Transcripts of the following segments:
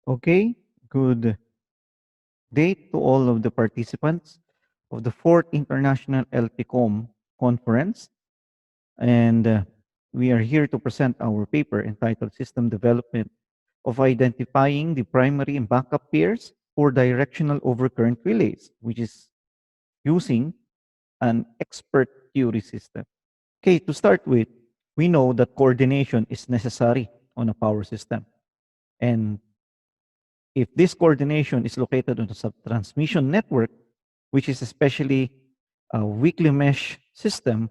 Okay, good day to all of the participants of the 4th International ELTICOM Conference. And we are here to present our paper entitled System Development of Identifying the Primary and Backup Pairs for Directional Overcurrent Relays, which is using an expert theory system. Okay, to start with, we know that coordination is necessary on a power system. And if this coordination is located on a sub-transmission network, which is especially a weakly mesh system,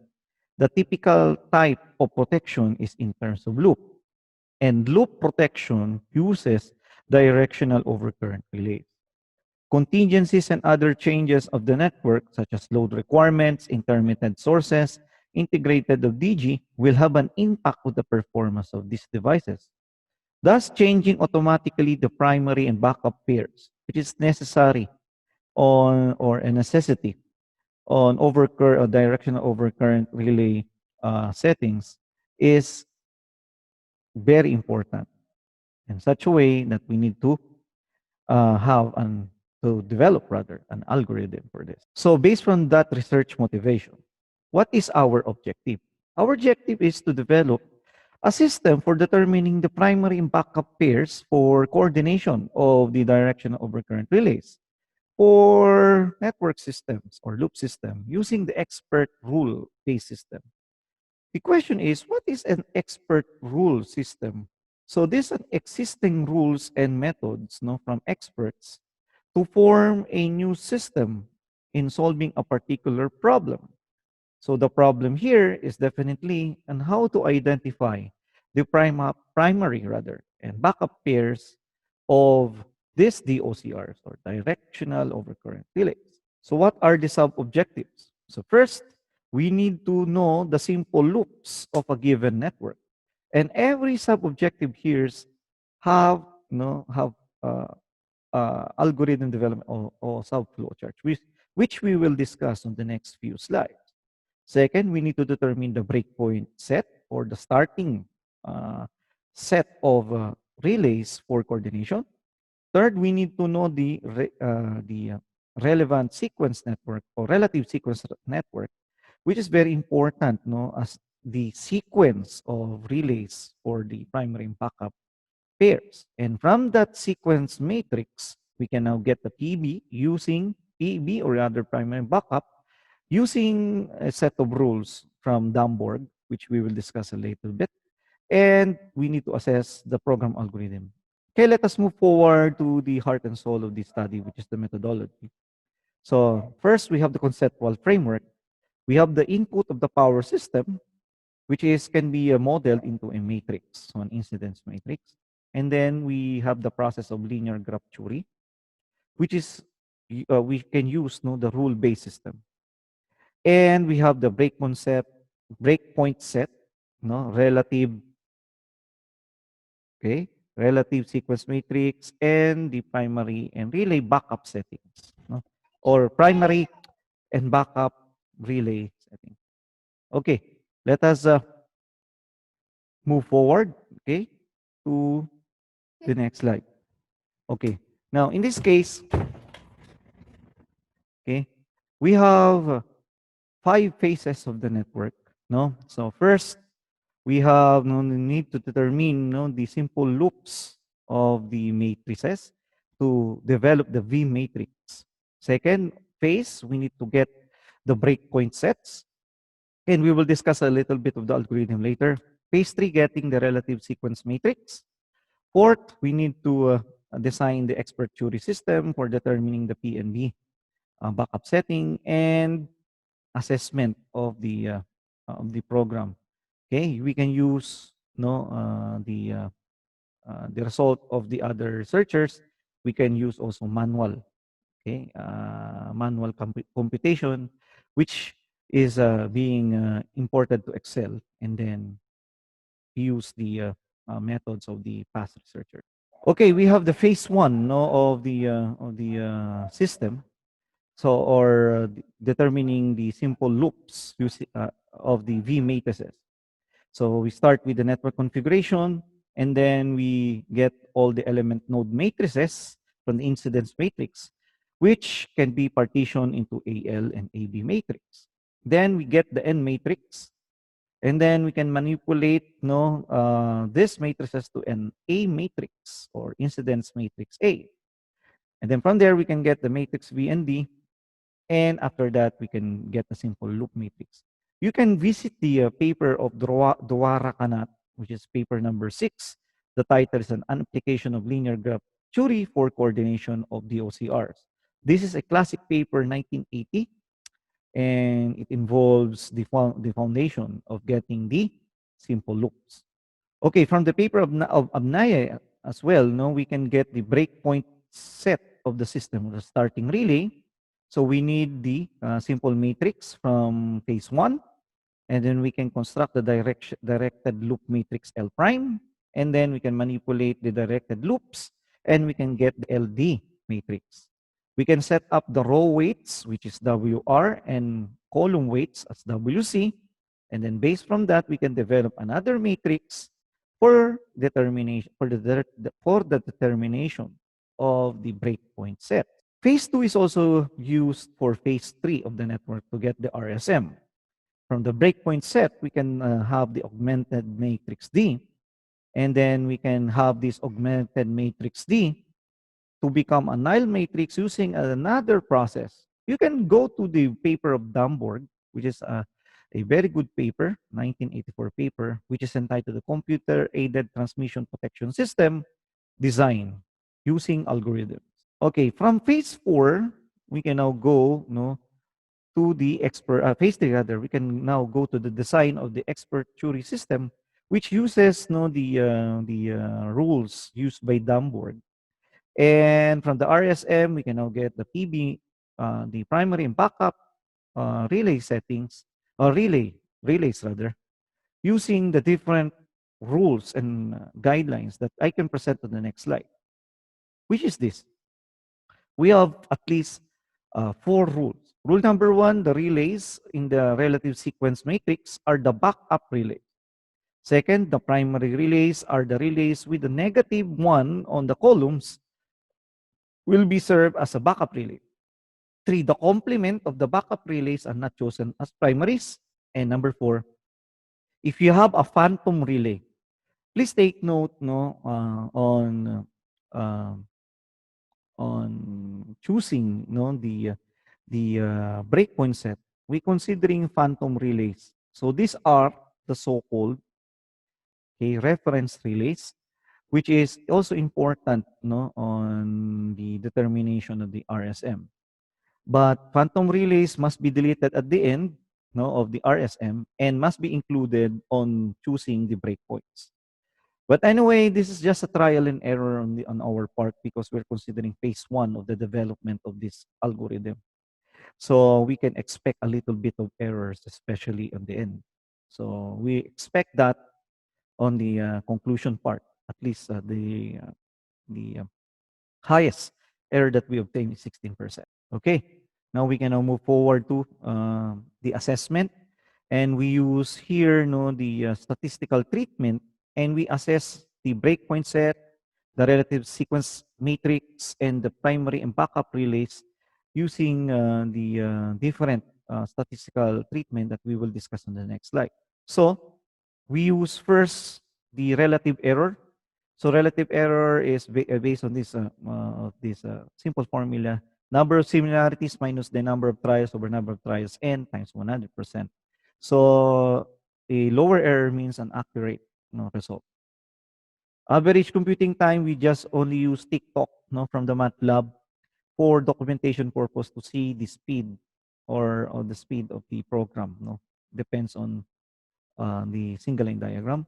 the typical type of protection is in terms of loop. And loop protection uses directional overcurrent relays. Contingencies and other changes of the network, such as load requirements, intermittent sources, integrated of DG, will have an impact on the performance of these devices, thus changing automatically the primary and backup pairs, which is necessary on or a necessity on overcurrent or directional overcurrent relay settings is very important in such a way that we need to have an to develop rather an algorithm for this. So based on that research motivation, what is our objective? Our objective is to develop a system for determining the primary and backup pairs for coordination of the directional overcurrent relays for network systems or loop system using the expert rule-based system. The question is, what is an expert rule system? So these are existing rules and methods from experts to form a new system in solving a particular problem. So the problem here is definitely on how to identify the primary rather and backup pairs of these DOCRs or directional overcurrent relays. So what are the sub-objectives? So first, we need to know the simple loops of a given network. And every sub-objective here have, have algorithm development or sub-flow charts, which we will discuss on the next few slides. Second, we need to determine the breakpoint set or the starting set of relays for coordination. Third, we need to know the relevant sequence network or relative sequence network, which is very important, as the sequence of relays for the primary and backup pairs. And from that sequence matrix, we can now get the PB using PB or rather primary and backup using a set of rules from Damborg, which we will discuss a little bit. And we need to assess the program algorithm. Okay, let us move forward to the heart and soul of this study, which is the methodology. So first, we have the conceptual framework. We have the input of the power system, which can be modeled into a matrix, so an incidence matrix. And then we have the process of linear graph theory, which is we can use the rule-based system. And we have the breakpoint set, relative, okay, relative sequence matrix, and the primary and relay backup settings, or primary and backup relay setting. Okay, let us move forward, okay, to the next slide. Okay, now in this case, okay, we have 5 phases of the network, So first, we have need to determine the simple loops of the matrices to develop the V matrix. Second phase, we need to get the breakpoint sets, and we will discuss a little bit of the algorithm later. Phase 3, getting the relative sequence matrix. Fourth, we need to design the expert theory system for determining the P and B backup setting and assessment of the program. Okay, we can use the result of the other researchers. We can use also manual, okay, manual computation, which is being imported to Excel, and then use the methods of the past researcher. Okay, we have the phase 1 of the system. So, or determining the simple loops of the V matrices. So we start with the network configuration, And then we get all the element node matrices from the incidence matrix, which can be partitioned into AL and AB matrix. Then we get the N matrix, and then we can manipulate this matrices to an A matrix or incidence matrix A. And then from there, we can get the matrix V and D. And after that, we can get a simple loop matrix. You can visit the paper of Dwara, which is paper number 6. The title is An Application of Linear Graph Theory for Coordination of DOCRs. This is a classic paper, 1980, and it involves the foundation of getting the simple loops. Okay, from the paper of Abnaya as well, no, we can get the breakpoint set of the system, the starting relay. So we need the simple matrix from phase 1, and then we can construct the directed loop matrix L prime, and then we can manipulate the directed loops, and we can get the LD matrix. We can set up the row weights, which is WR, and column weights as WC, and then based from that, we can develop another matrix for determination for the determination of the breakpoint set. Phase 2 is also used for phase 3 of the network to get the RSM. From the breakpoint set, we can have the augmented matrix D, and then we can have this augmented matrix D to become a null matrix using another process. You can go to the paper of Damborg, which is a very good paper, 1984 paper, which is entitled The Computer-Aided Transmission Protection System Design Using Algorithms. Okay, from phase 4, we can now go to the phase 3 rather. We can now go to the design of the expert theory system, which uses the rules used by Damborg. And from the RSM, we can now get the PB, the primary and backup relay settings, or relays rather, using the different rules and guidelines that I can present on the next slide, which is this. We have at least 4 rules. Rule number 1, the relays in the relative sequence matrix are the backup relays. Second, the primary relays are the relays with the negative 1 on the columns will be served as a backup relay. 3, the complement of the backup relays are not chosen as primaries. And number 4, if you have a phantom relay, please take note uh, on choosing the breakpoint set. We considering phantom relays. So these are the so-called reference relays, which is also important on the determination of the RSM. But phantom relays must be deleted at the end of the RSM and must be included on choosing the breakpoints. But anyway, this is just a trial and error on our part because we're considering phase 1 of the development of this algorithm. So we can expect a little bit of errors, especially on the end. So we expect that on the conclusion part, at least the highest error that we obtain is 16%. Okay, now we can now move forward to the assessment. And we use here the statistical treatment, and we assess the breakpoint set, the relative sequence matrix, and the primary and backup relays using the different statistical treatment that we will discuss on the next slide. So we use first the relative error. So relative error is based on this simple formula: number of similarities minus the number of trials over number of trials n times 100%. So a lower error means an accurate result. Average computing time, we just only use TikTok from the MATLAB for documentation purpose to see the speed or the speed of the program. Depends on the single line diagram.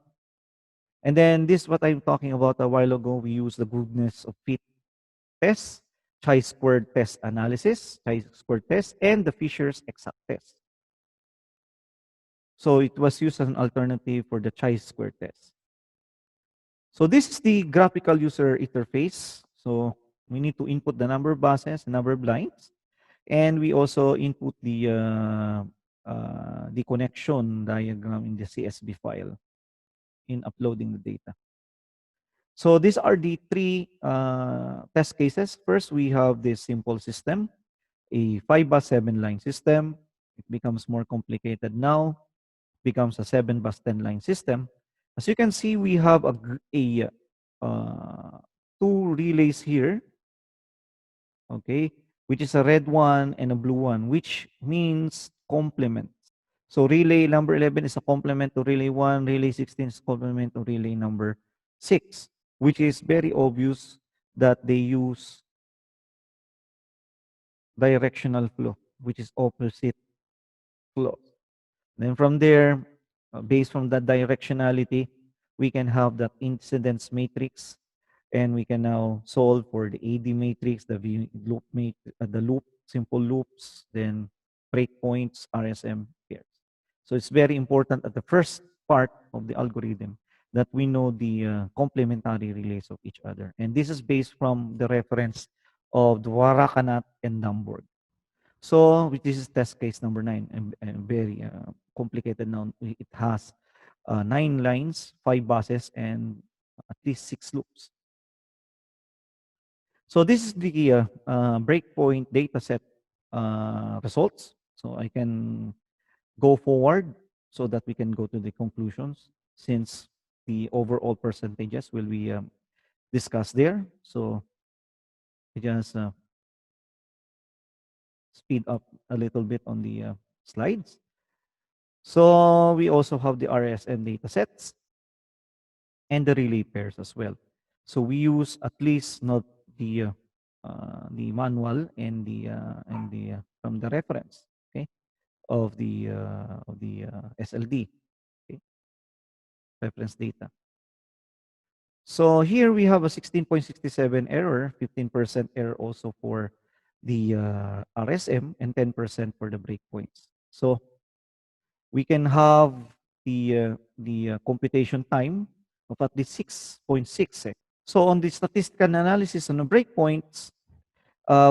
And then this what I'm talking about a while ago. We use the goodness of fit test, chi-squared test analysis, chi-squared test, and the Fisher's exact test. So it was used as an alternative for the chi-squared test. So this is the graphical user interface. So we need to input the number of buses, the number of lines, and we also input the connection diagram in the CSV file in uploading the data. So these are the three test cases. First, we have this simple system, a 5 bus 7 line system. It becomes more complicated now, becomes a 7 bus 10 line system. As you can see, we have uh, two relays here, okay, which is a red one and a blue one, which means complement. So relay number 11 is a complement to relay 1, relay 16 is complement to relay number 6, which is very obvious that they use directional flow, which is opposite flow. Then from there, based from that directionality, we can have that incidence matrix, and we can now solve for the AD matrix, the V loop the loop, simple loops, then breakpoints, RSM pairs. So it's very important at the first part of the algorithm that we know the complementary relays of each other. And this is based from the reference of Dwarakanat and Namborg. So this is test case number 9, and very complicated now. It has 9 lines, 5 buses, and at least 6 loops. So this is the breakpoint data set results. So I can go forward so that we can go to the conclusions, since the overall percentages will be discussed there. So I just speed up a little bit on the slides. So we also have the RSM data sets and the relay pairs as well. So we use at least not the manual and the from the reference, okay, of the SLD, okay, reference data. So here we have a 16.67 error, 15% error also for the RSM, and 10% for the breakpoints. So we can have the computation time of at least 6.6 seconds. So on the statistical analysis on the breakpoints,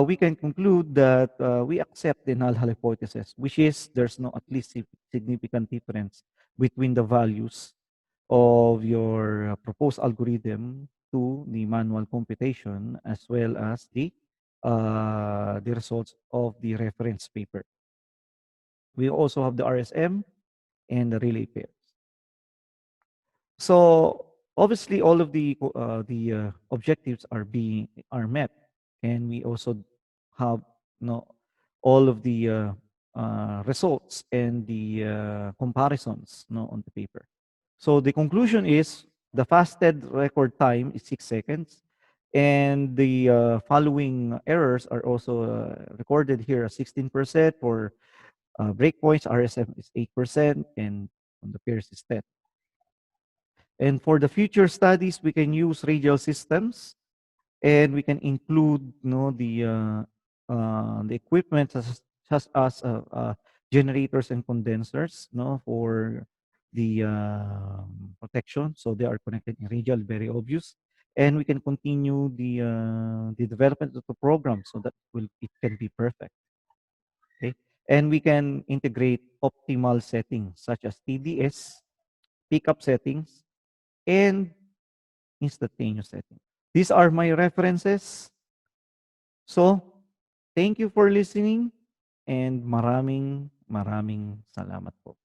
we can conclude that we accept the null hypothesis, which is there's no at least significant difference between the values of your proposed algorithm to the manual computation, as well as the results of the reference paper. We also have the RSM and the relay pairs. So obviously, all of the objectives are met, and we also have, you know, all of the results and the comparisons, you know, on the paper. So the conclusion is the fasted record time is 6 seconds, and the following errors are also recorded here as 16% for breakpoints. RSM is 8%, and on the pairs is 10. And for the future studies, we can use radial systems, and we can include, you know, the equipment such as generators and condensers, you know, for the protection. So they are connected in radial, very obvious. And we can continue the development of the program so that it can be perfect. Okay, and we can integrate optimal settings such as TDS, pickup settings, and instantaneous setting. These are my references. So, thank you for listening, and maraming salamat po.